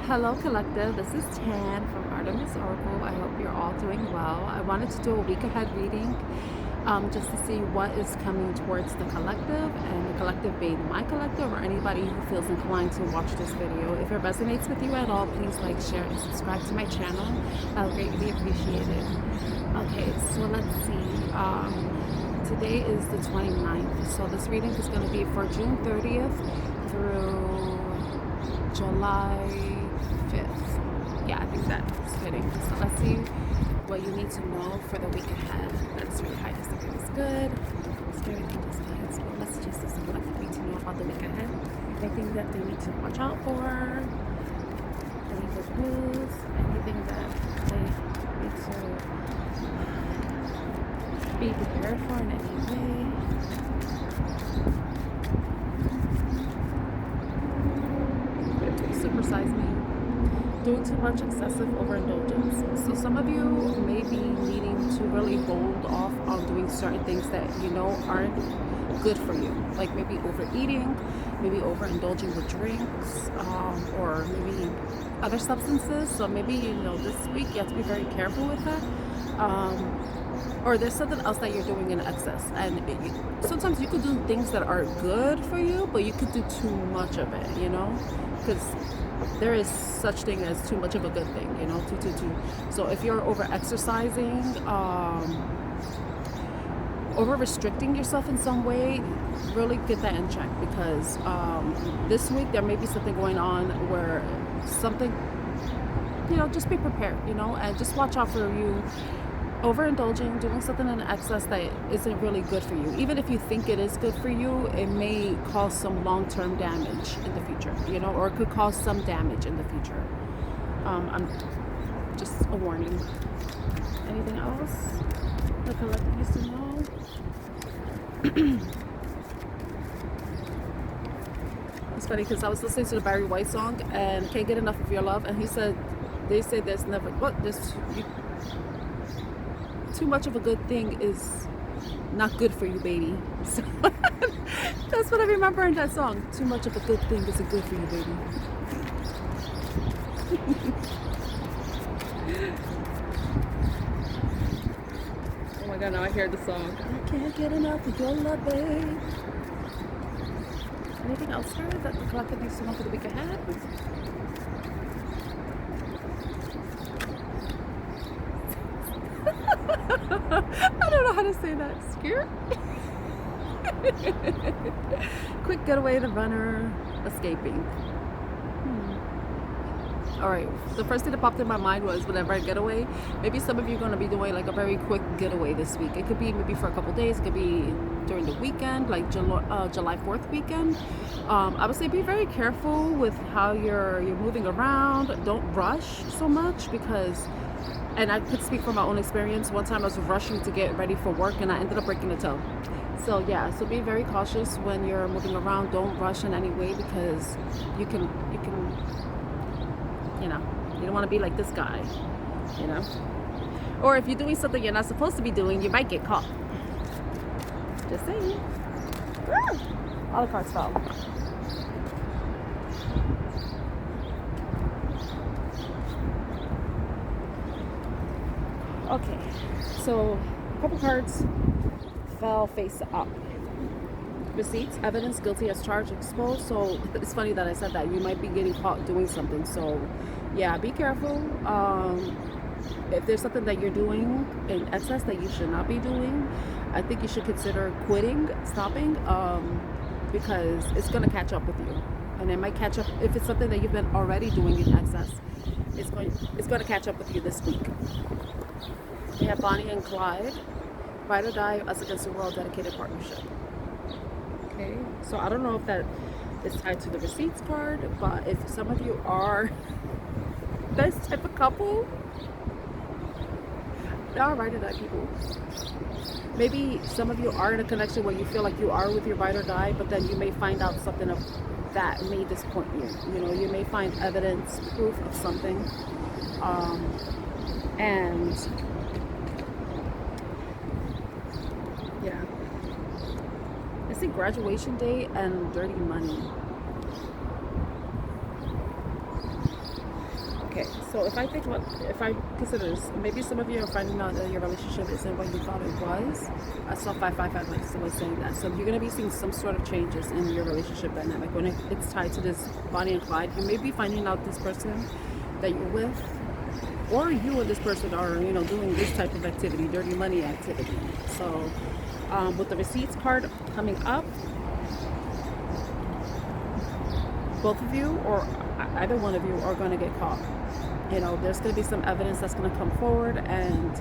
Hello, Collective. This is Tan from Artemis Oracle. I hope you're all doing well. I wanted to do a week ahead reading just to see what is coming towards the collective, and the collective being my collective or anybody who feels inclined to watch this video. If it resonates with you at all, please like, share, and subscribe to my channel. I'll greatly appreciate it. Okay, so let's see. Today is the 29th, so this reading is going to be for June 30th through July 5th. Yeah, I think that's fitting. So let's see what you need to know for the week ahead. That's really high. This is good. Spirit angels, guides, what messages does the collective need to know about the week ahead? Anything that they need to watch out for? Any good news? Anything that they need to be prepared for in any way? Supersize me. Doing too much excessive overindulgence. So some of you may be needing to really hold off on doing certain things that you know aren't good for you, like maybe overeating, maybe overindulging with drinks, or maybe other substances. So maybe this week you have to be very careful with that. Or there's something else that you're doing in excess, and sometimes you could do things that are good for you, but you could do too much of it, because there is such thing as too much of a good thing, too. So if you're over exercising, over restricting yourself in some way, really get that in check, because this week there may be something going on where something, just be prepared, and just watch out for you overindulging, doing something in excess that isn't really good for you. Even if you think it is good for you, it may cause some long-term damage in the future, or it could cause some damage in the future. I'm just a warning. Anything else the collective needs to know? It's funny because I was listening to the Barry White song and Can't Get Enough of Your Love, and they say there's never too much of a good thing is not good for you, baby. So that's what I remember in that song. Too much of a good thing isn't good for you, baby. Oh my god, now I hear the song. I can't get enough of your love, babe. Anything else here that the collective needs to know for the week ahead? I don't know how to say that. Scared? Quick getaway, the runner escaping. All right, the first thing that popped in my mind was whenever I get away, maybe some of you are going to be doing like a very quick getaway this week. It could be maybe for a couple days. It could be during the weekend, like July 4th weekend. I would say be very careful with how you're moving around. Don't rush so much, because, and I could speak from my own experience. One time I was rushing to get ready for work and I ended up breaking a toe. So yeah, so be very cautious when you're moving around. Don't rush in any way, because you can you don't want to be like this guy, or if you're doing something you're not supposed to be doing, you might get caught. Just saying. Woo! All the cards fell. Okay, so a couple cards fell face up. Receipts, evidence, guilty as charged, exposed. So it's funny that I said that. You might be getting caught doing something. So yeah, be careful. If there's something that you're doing in excess that you should not be doing, I think you should consider quitting, stopping, because it's going to catch up with you. And it might catch up if it's something that you've been already doing in excess. It's going to catch up with you this week. We have Bonnie and Clyde, Ride or Die, Us Against the World, dedicated partnership. Okay, so I don't know if that is tied to the receipts card, but if some of you are this type of couple, there are ride or die people. Maybe some of you are in a connection where you feel like you are with your ride or die, but then you may find out something of that may disappoint you. You may find evidence, proof of something, and yeah. I see graduation day and dirty money. Okay, so if I consider this, maybe some of you are finding out that your relationship isn't what you thought it was. I saw 555 was saying that. So you're going to be seeing some sort of changes in your relationship dynamic when it's tied to this Bonnie and Clyde. You may be finding out this person that you're with, or you and this person are, you know, doing this type of activity, dirty money activity. So with the receipts card coming up, both of you or either one of you are going to get caught. You know, there's going to be some evidence that's going to come forward, and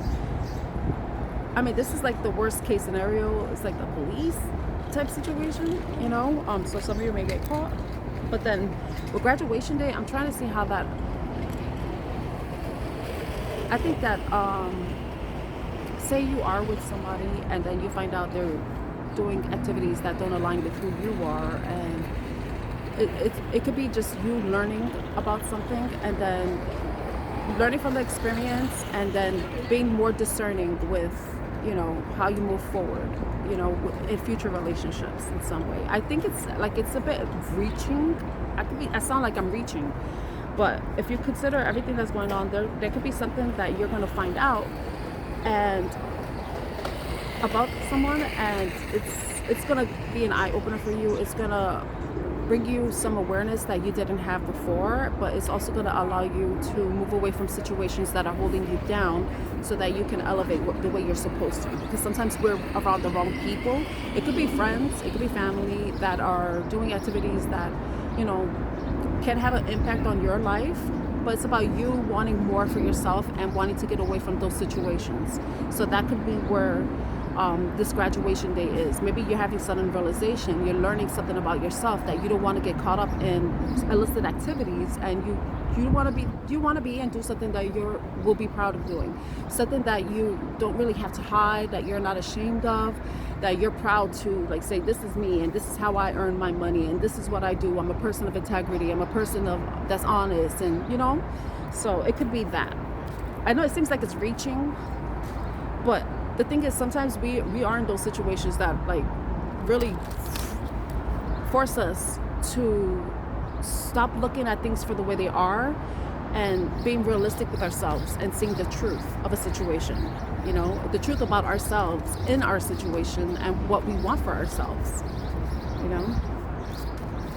I mean, this is like the worst case scenario. It's like the police type situation, you know. So some of you may get caught, but then with graduation day, I'm trying to see how that. I think that say you are with somebody and then you find out they're doing activities that don't align with who you are, and it could be just you learning about something and then learning from the experience and then being more discerning with, you know, how you move forward, you know, in future relationships in some way. I think it's like, it's a bit reaching. I sound like I'm reaching, but if you consider everything that's going on, there could be something that you're going to find out and about someone, and it's going to be an eye-opener for you. It's going to bring you some awareness that you didn't have before, but it's also going to allow you to move away from situations that are holding you down so that you can elevate the way you're supposed to. Because sometimes we're around the wrong people. It could be friends, it could be family that are doing activities that, you know, can have an impact on your life, but it's about you wanting more for yourself and wanting to get away from those situations. So that could be where this graduation day is. Maybe you're having sudden realization, you're learning something about yourself that you don't want to get caught up in illicit activities, and you want to be and do something that you will be proud of doing, something that you don't really have to hide, that you're not ashamed of, that you're proud to like say, this is me and this is how I earn my money and this is what I do. I'm a person of integrity, I'm a person that's honest, and you know. So it could be that. I know it seems like it's reaching, but the thing is, sometimes we are in those situations that like really force us to stop looking at things for the way they are and being realistic with ourselves and seeing the truth of a situation, you know, the truth about ourselves in our situation and what we want for ourselves, you know.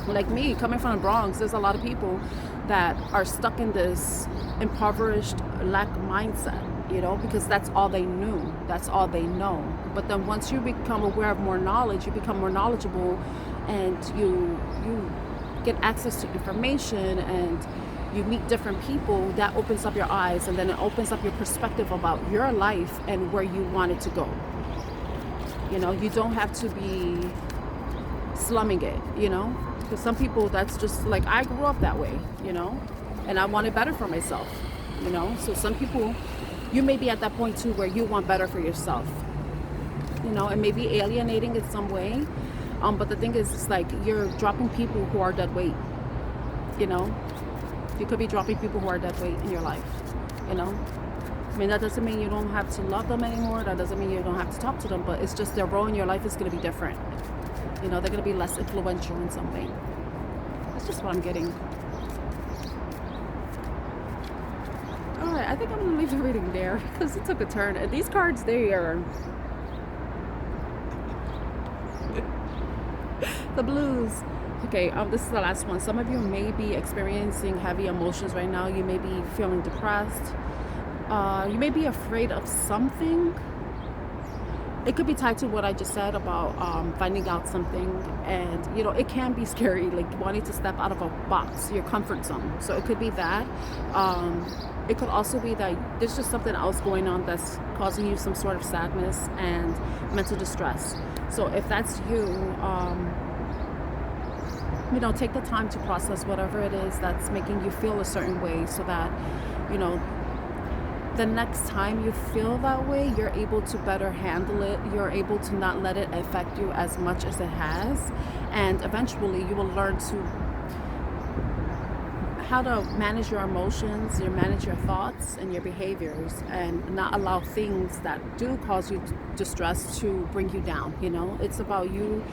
Like me, coming from the Bronx, there's a lot of people that are stuck in this impoverished lack mindset, you know, because that's all they knew, that's all they know. But then once you become aware of more knowledge, you become more knowledgeable, and you get access to information and you meet different people, that opens up your eyes, and then it opens up your perspective about your life and where you want it to go. You know, you don't have to be slumming it, you know, because some people, that's just like, I grew up that way, you know, and I wanted better for myself, you know. So some people, you may be at that point too where you want better for yourself, you know, and maybe alienating in some way. But the thing is, it's like you're dropping people who are dead weight, you know. You could be dropping people who are dead weight in your life, you know. I mean, that doesn't mean you don't have to love them anymore. That doesn't mean you don't have to talk to them, but it's just their role in your life is going to be different. You know, they're going to be less influential in some way. That's just what I'm getting. All right, I think I'm going to leave the reading there because it took a turn. And these cards, they are the blues. Okay, this is the last one. Some of you may be experiencing heavy emotions right now. You may be feeling depressed. You may be afraid of something. It could be tied to what I just said about finding out something, and you know, it can be scary, like wanting to step out of a box, your comfort zone. So it could be that. It could also be that there's just something else going on that's causing you some sort of sadness and mental distress. So if that's you, you know, take the time to process whatever it is that's making you feel a certain way, so that, you know, the next time you feel that way, you're able to better handle it. You're able to not let it affect you as much as it has. And eventually you will learn how to manage your emotions, manage your thoughts and your behaviors, and not allow things that do cause you distress to bring you down. You know, it's about you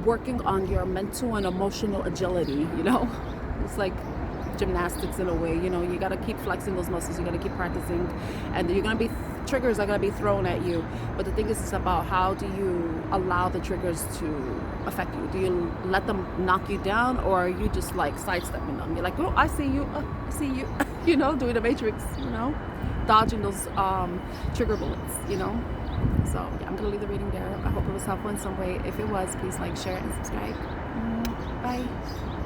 working on your mental and emotional agility, you know. It's like gymnastics in a way. You know, you got to keep flexing those muscles. You got to keep practicing, and you're going to be triggers are going to be thrown at you. But the thing is, it's about how do you allow the triggers to affect you? Do you let them knock you down, or are you just like sidestepping them? You're like, oh, I see you, I see you, you know, doing the Matrix, you know, dodging those trigger bullets, you know. So yeah, I'm gonna leave the reading there. I hope it was helpful in some way. If it was, please like, share, and subscribe. Bye.